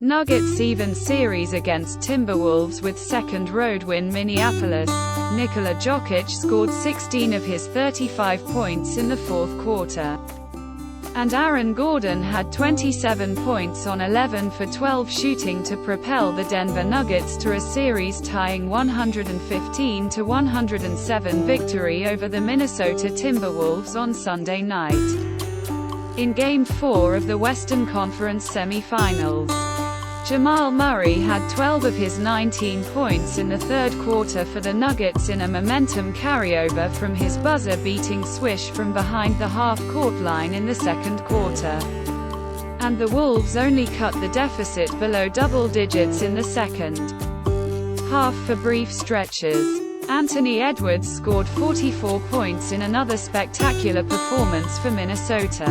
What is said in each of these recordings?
Nuggets even series against Timberwolves with second road win Minneapolis. Nikola Jokic scored 16 of his 35 points in the fourth quarter. And Aaron Gordon had 27 points on 11 for 12 shooting to propel the Denver Nuggets to a series-tying 115-107 victory over the Minnesota Timberwolves on Sunday night. In Game 4 of the Western Conference semifinals, Jamal Murray had 12 of his 19 points in the third quarter for the Nuggets in a momentum carryover from his buzzer-beating swish from behind the half-court line in the second quarter. And the Wolves only cut the deficit below double digits in the second half for brief stretches. Anthony Edwards scored 44 points in another spectacular performance for Minnesota,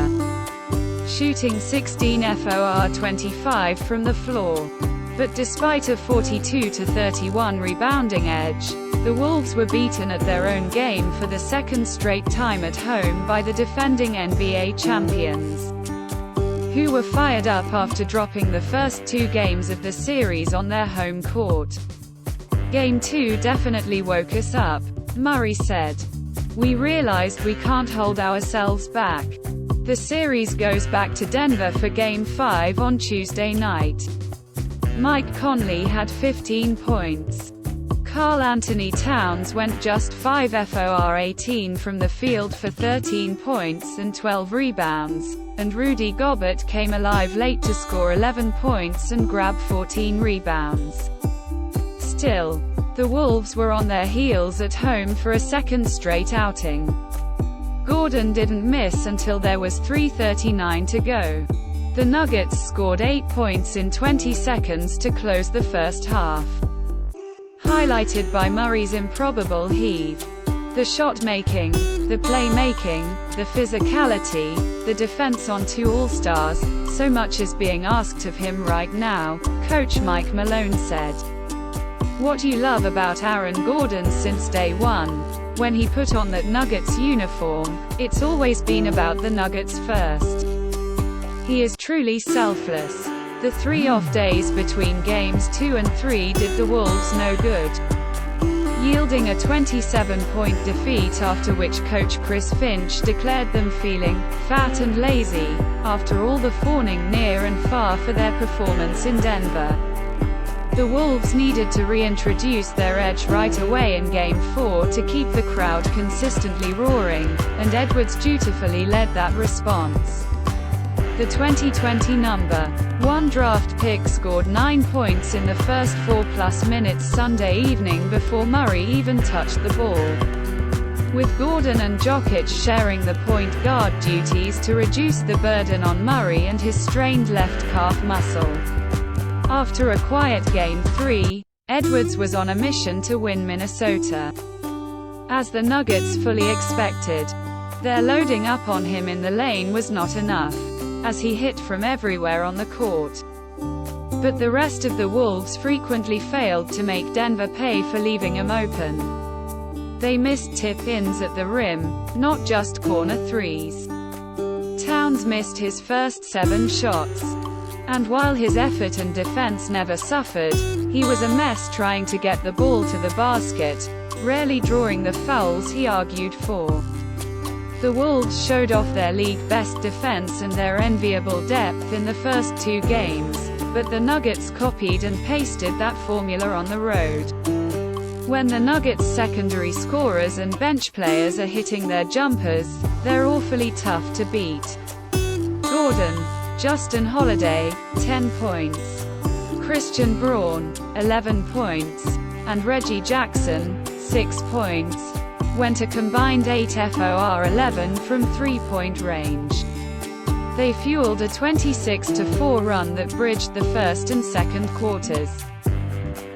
shooting 16 for 25 from the floor. But despite a 42-31 rebounding edge, the Wolves were beaten at their own game for the second straight time at home by the defending NBA champions, who were fired up after dropping the first two games of the series on their home court. Game 2 definitely woke us up, Murray said. We realized we can't hold ourselves back. The series goes back to Denver for Game 5 on Tuesday night. Mike Conley had 15 points. Karl Anthony Towns went just 5 for 18 from the field for 13 points and 12 rebounds, and Rudy Gobert came alive late to score 11 points and grab 14 rebounds. Still, the Wolves were on their heels at home for a second straight outing. Gordon didn't miss until there was 3:39 to go. The Nuggets scored 8 points in 20 seconds to close the first half, highlighted by Murray's improbable heave. The shot-making, the playmaking, the physicality, the defense on two All-Stars, so much is being asked of him right now, Coach Mike Malone said. What you love about Aaron Gordon since day one, when he put on that Nuggets uniform, it's always been about the Nuggets first. He is truly selfless. The 3 off days between games 2 and 3 did the Wolves no good, yielding a 27-point defeat, after which coach Chris Finch declared them feeling fat and lazy after all the fawning near and far for their performance in Denver. The Wolves needed to reintroduce their edge right away in Game 4 to keep the crowd consistently roaring, and Edwards dutifully led that response. The 2020 number 1 draft pick scored 9 points in the first 4+ minutes Sunday evening before Murray even touched the ball, with Gordon and Jokic sharing the point guard duties to reduce the burden on Murray and his strained left calf muscle. After a quiet Game 3, Edwards was on a mission to win Minnesota. As the Nuggets fully expected, their loading up on him in the lane was not enough, as he hit from everywhere on the court. But the rest of the Wolves frequently failed to make Denver pay for leaving him open. They missed tip-ins at the rim, not just corner threes. Towns missed his first 7 shots. And while his effort and defense never suffered, he was a mess trying to get the ball to the basket, rarely drawing the fouls he argued for. The Wolves showed off their league-best defense and their enviable depth in the first 2 games, but the Nuggets copied and pasted that formula on the road. When the Nuggets' secondary scorers and bench players are hitting their jumpers, they're awfully tough to beat. Gordon, Justin Holiday, 10 points. Christian Braun, 11 points. And Reggie Jackson, 6 points. Went a combined 8 for 11 from 3-point range. They fueled a 26-4 run that bridged the first and second quarters.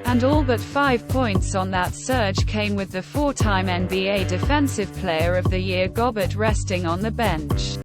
And all but 5 points on that surge came with the 4-time NBA Defensive Player of the Year Gobert resting on the bench.